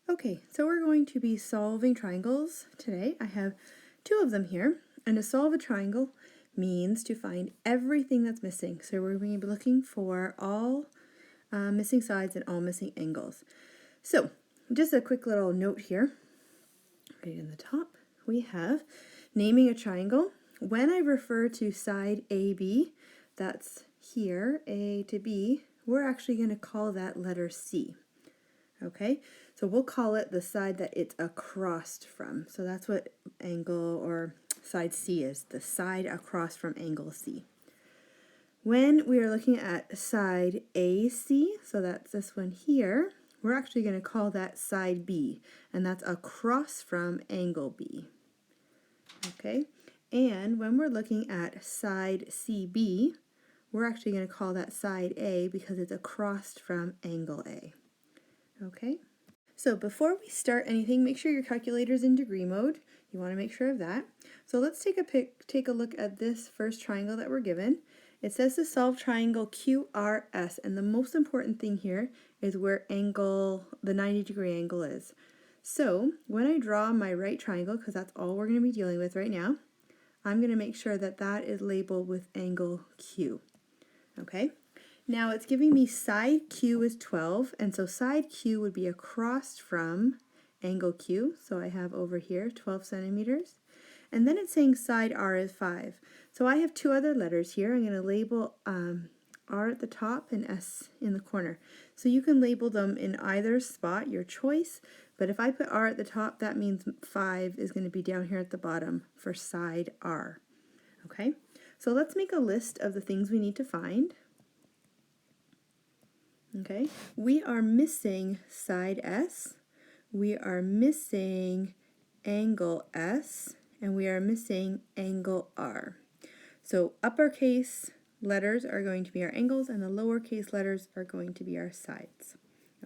Okay, so we're going to be solving triangles today. I have two of them here, and to solve a triangle means to find everything that's missing. So we're going to be looking for all missing sides and all missing angles. So just a quick little note here, right in the top, we have naming a triangle. When I refer to side AB, that's here, A to B, we're actually going to call that letter C. Okay, so we'll call it the side that it's across from. So that's what angle or side C is, the side across from angle C. When we are looking at side AC, so that's this one here, we're actually going to call that side B, and that's across from angle B. Okay, and when we're looking at side CB, we're actually going to call that side A because it's across from angle A. Okay, so before we start anything, make sure your calculator's in degree mode. You want to make sure of that. So let's take a look at this first triangle that we're given. It says to solve triangle QRS, and the most important thing here is where the 90-degree angle is. So when I draw my right triangle, because that's all we're going to be dealing with right now, I'm going to make sure that that is labeled with angle Q. Okay? Now it's giving me side Q is 12, and so side Q would be across from angle Q. So I have over here 12 centimeters. And then it's saying side R is 5. So I have two other letters here. I'm going to label R at the top and S in the corner. So you can label them in either spot, your choice. But if I put R at the top, that means 5 is going to be down here at the bottom for side R. Okay, so let's make a list of the things we need to find. Okay, we are missing side S, we are missing angle S, and we are missing angle R. So uppercase letters are going to be our angles, and the lowercase letters are going to be our sides.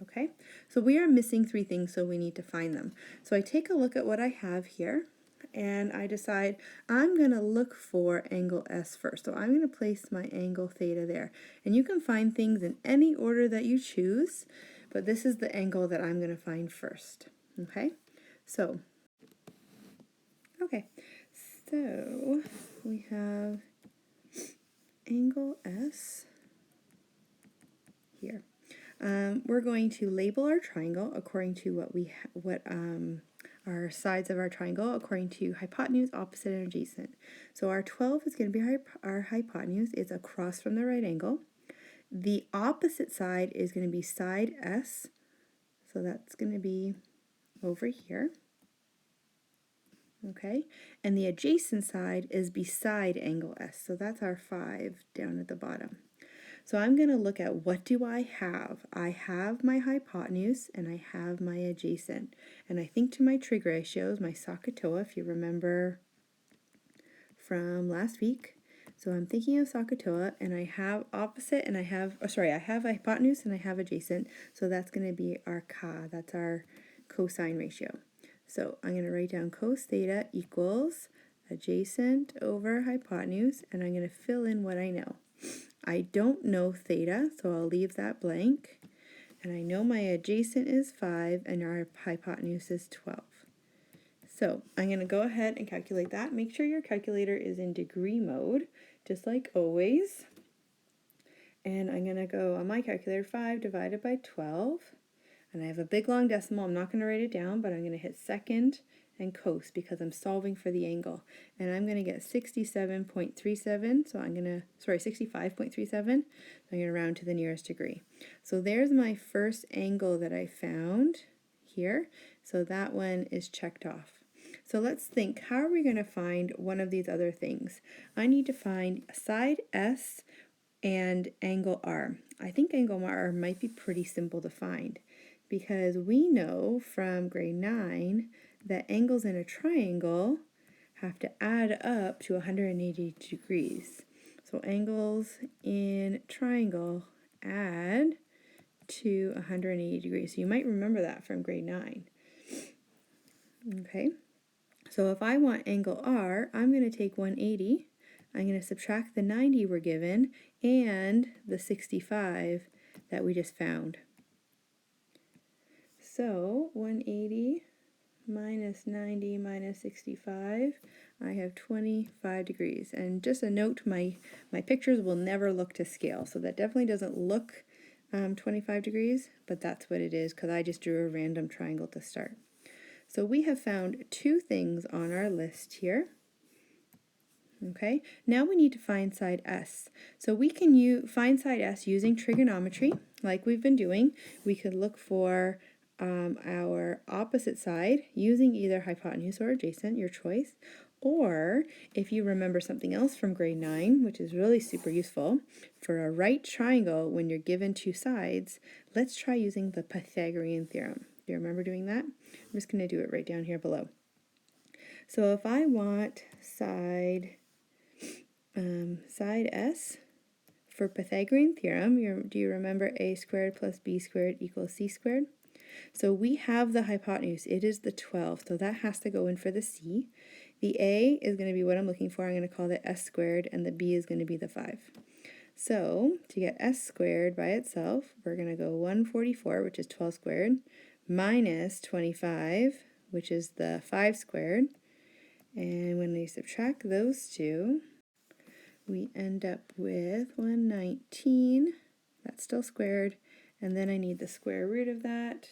Okay, so we are missing three things, so we need to find them. So I take a look at what I have here, and I decide I'm going to look for angle S first. So I'm going to place my angle theta there. And you can find things in any order that you choose, but this is the angle that I'm going to find first. Okay, so we have angle S here. We're going to label our triangle according to what our sides of our triangle according to hypotenuse, opposite, and adjacent. So our 12 is going to be our hypotenuse. It's across from the right angle. The opposite side is going to be side S. So that's going to be over here. Okay, and the adjacent side is beside angle S. So that's our 5 down at the bottom. So I'm going to look at what do I have. I have my hypotenuse and I have my adjacent. And I think to my trig ratios, my SOHCAHTOA, if you remember from last week. So I'm thinking of SOHCAHTOA, and I have opposite, and I have hypotenuse and I have adjacent. So that's going to be our CA, that's our cosine ratio. So I'm going to write down cos theta equals adjacent over hypotenuse, and I'm going to fill in what I know. I don't know theta, so I'll leave that blank. And I know my adjacent is 5 and our hypotenuse is 12. So I'm going to go ahead and calculate that. Make sure your calculator is in degree mode, just like always. And I'm going to go on my calculator, 5 divided by 12. And I have a big long decimal. I'm not going to write it down, but I'm going to hit second and cos because I'm solving for the angle. And I'm going to get 67.37, so I'm going to, 65.37, so I'm going to round to the nearest degree. So there's my first angle that I found here. So that one is checked off. So let's think, how are we going to find one of these other things? I need to find side S and angle R. I think angle R might be pretty simple to find because we know from grade 9 that angles in a triangle have to add up to 180 degrees. So angles in triangle add to 180 degrees. So you might remember that from grade 9. Okay, so if I want angle R, I'm going to take 180. I'm going to subtract the 90 we're given and the 65 that we just found. So 180 minus 90 minus 65, I have 25 degrees. And just a note, my pictures will never look to scale, so that definitely doesn't look 25 degrees, but that's what it is because I just drew a random triangle to start. So we have found two things on our list here. Okay, now we need to find side S. So we can find side S using trigonometry, like we've been doing. We could look for our opposite side using either hypotenuse or adjacent, your choice. Or if you remember something else from grade 9, which is really super useful, for a right triangle, when you're given two sides, let's try using the Pythagorean theorem. Do you remember doing that? I'm just going to do it right down here below. So if I want side S for Pythagorean theorem, do you remember a squared plus b squared equals c squared? So we have the hypotenuse, it is the 12, so that has to go in for the c. The a is going to be what I'm looking for, I'm going to call it s squared, and the b is going to be the 5. So to get s squared by itself, we're going to go 144, which is 12 squared, minus 25, which is the 5 squared, and when we subtract those two, we end up with 119, that's still squared, and then I need the square root of that,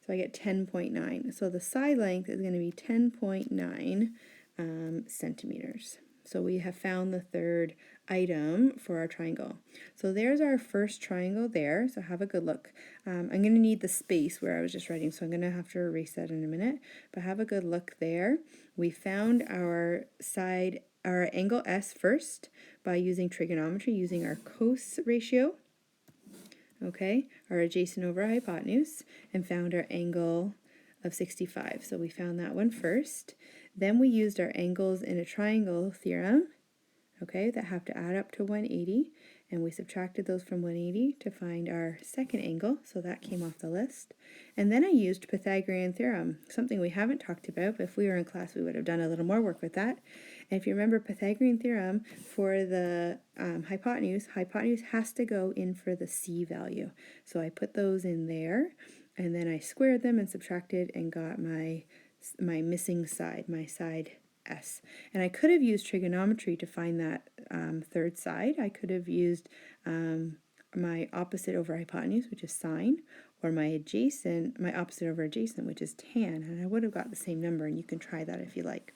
so I get 10.9. So the side length is going to be 10.9 centimeters. So we have found the third item for our triangle. So there's our first triangle there, so have a good look. I'm going to need the space where I was just writing, so I'm going to have to erase that in a minute, but have a good look there. We found our angle S first by using trigonometry, using our cos ratio, okay, our adjacent over hypotenuse, and found our angle of 65. So we found that one first. Then we used our angles in a triangle theorem, okay, that have to add up to 180, and we subtracted those from 180 to find our second angle, so that came off the list. And then I used Pythagorean theorem, something we haven't talked about, but if we were in class we would have done a little more work with that. And if you remember Pythagorean theorem for the hypotenuse has to go in for the c value. So I put those in there, and then I squared them and subtracted and got my missing side, my side S. And I could have used trigonometry to find that third side. I could have used my opposite over hypotenuse, which is sine, or my opposite over adjacent, which is tan, and I would have got the same number, and you can try that if you like.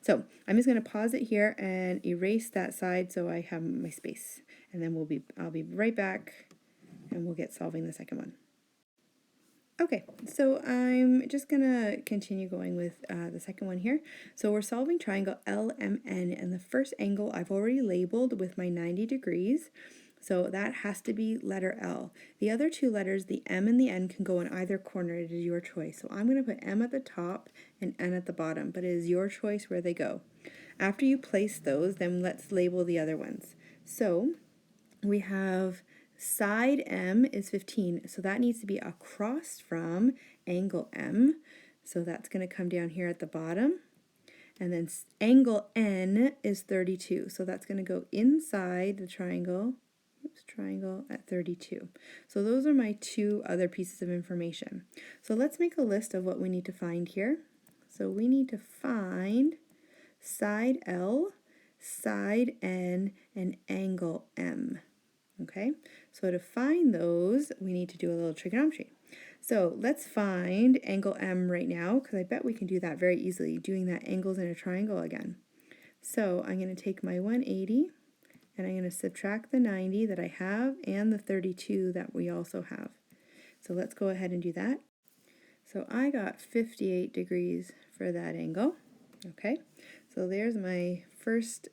So I'm just going to pause it here and erase that side so I have my space, and then I'll be right back and we'll get solving the second one. Okay, so I'm just going to continue going with the second one here. So we're solving triangle LMN, and the first angle I've already labeled with my 90 degrees. So that has to be letter L. The other two letters, the M and the N, can go in either corner. It is your choice. So I'm going to put M at the top and N at the bottom, but it is your choice where they go. After you place those, then let's label the other ones. So we have side M is 15, so that needs to be across from angle M. So that's going to come down here at the bottom. And then angle N is 32, so that's going to go inside the triangle at 32. So those are my two other pieces of information. So let's make a list of what we need to find here. So we need to find side L, side N, and angle M. Okay, so to find those, we need to do a little trigonometry. So let's find angle M right now, because I bet we can do that very easily, doing that angles in a triangle again. So I'm going to take my 180, and I'm going to subtract the 90 that I have and the 32 that we also have. So let's go ahead and do that. So I got 58 degrees for that angle. Okay, so there's my first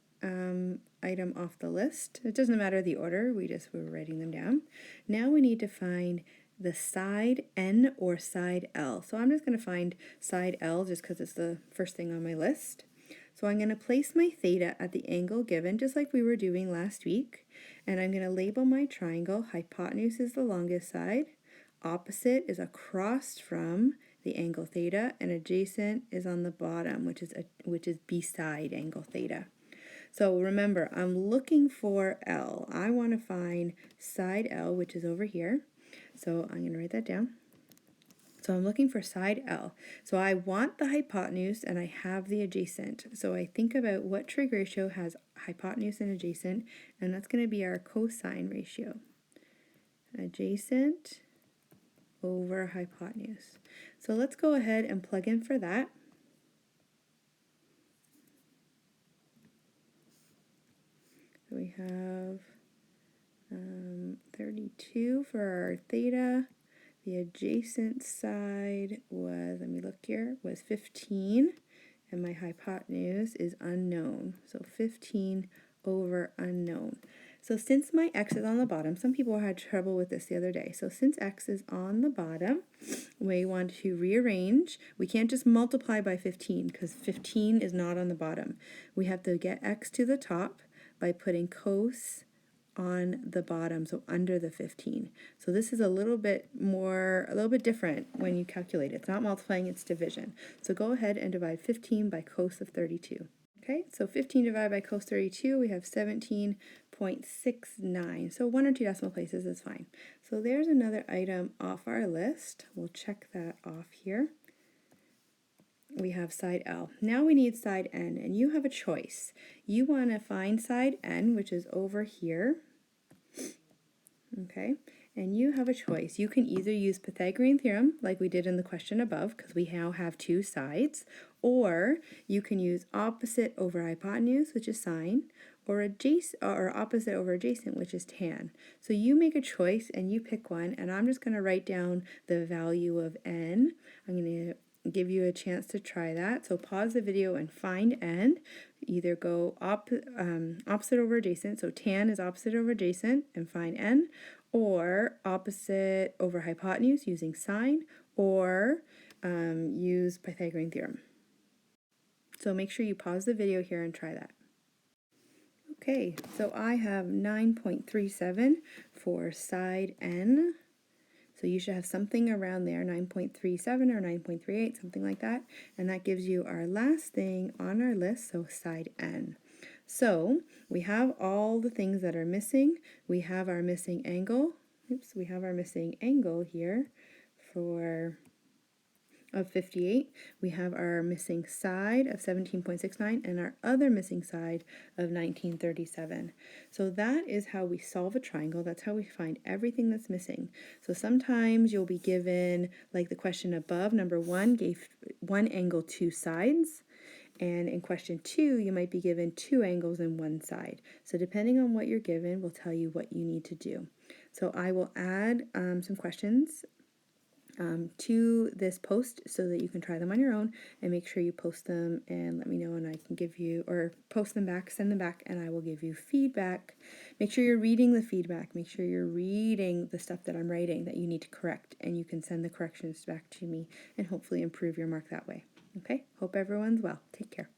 item off the list. It doesn't matter the order, we were writing them down. Now we need to find the side N or side L. So I'm just going to find side L just because it's the first thing on my list. So I'm going to place my theta at the angle given, just like we were doing last week, and I'm going to label my triangle. Hypotenuse is the longest side, opposite is across from the angle theta, and adjacent is on the bottom, which is beside angle theta. So remember, I'm looking for L. I want to find side L, which is over here. So I'm going to write that down. So I'm looking for side L. So I want the hypotenuse and I have the adjacent. So I think about what trig ratio has hypotenuse and adjacent, and that's going to be our cosine ratio. Adjacent over hypotenuse. So let's go ahead and plug in for that. So we have 32 for our theta. The adjacent side was, let me look here, was 15, and my hypotenuse is unknown. So 15 over unknown. So since my x is on the bottom, some people had trouble with this the other day. So since x is on the bottom, we want to rearrange. We can't just multiply by 15 because 15 is not on the bottom. We have to get x to the top by putting cos on the bottom, so under the 15. So this is a little bit different when you calculate it. It's not multiplying, it's division. So go ahead and divide 15 by cos of 32. Okay, so 15 divided by cos 32, we have 17.69. So 1 or 2 decimal places is fine. So there's another item off our list. We'll check that off here. We have side L. Now we need side N, and you have a choice. You want to find side N, which is over here. Okay, and you have a choice. You can either use Pythagorean theorem, like we did in the question above, because we now have two sides, or you can use opposite over hypotenuse, which is sine, or opposite over adjacent, which is tan. So you make a choice and you pick one, and I'm just going to write down the value of n. I'm going to give you a chance to try that. So pause the video and find n. Either go opposite over adjacent, so tan is opposite over adjacent, and find n, or opposite over hypotenuse using sine, or use Pythagorean theorem. So make sure you pause the video here and try that. Okay, so I have 9.37 for side n. So you should have something around there, 9.37 or 9.38, something like that. And that gives you our last thing on our list, so side n. So we have all the things that are missing. We have our missing angle. We have our missing angle here of 58. We have our missing side of 17.69 and our other missing side of 1937. So that is how we solve a triangle. That's how we find everything that's missing. So sometimes you'll be given, like the question above, number 1 gave one angle, 2 sides. And in question 2, you might be given 2 angles and 1 side. So depending on what you're given, will tell you what you need to do. So I will add some questions to this post so that you can try them on your own, and make sure you post them and let me know, and I can give you, or post them back, send them back, and I will give you feedback. Make sure you're reading the feedback. Make sure you're reading the stuff that I'm writing that you need to correct, and you can send the corrections back to me and hopefully improve your mark that way. Okay? Hope everyone's well. Take care.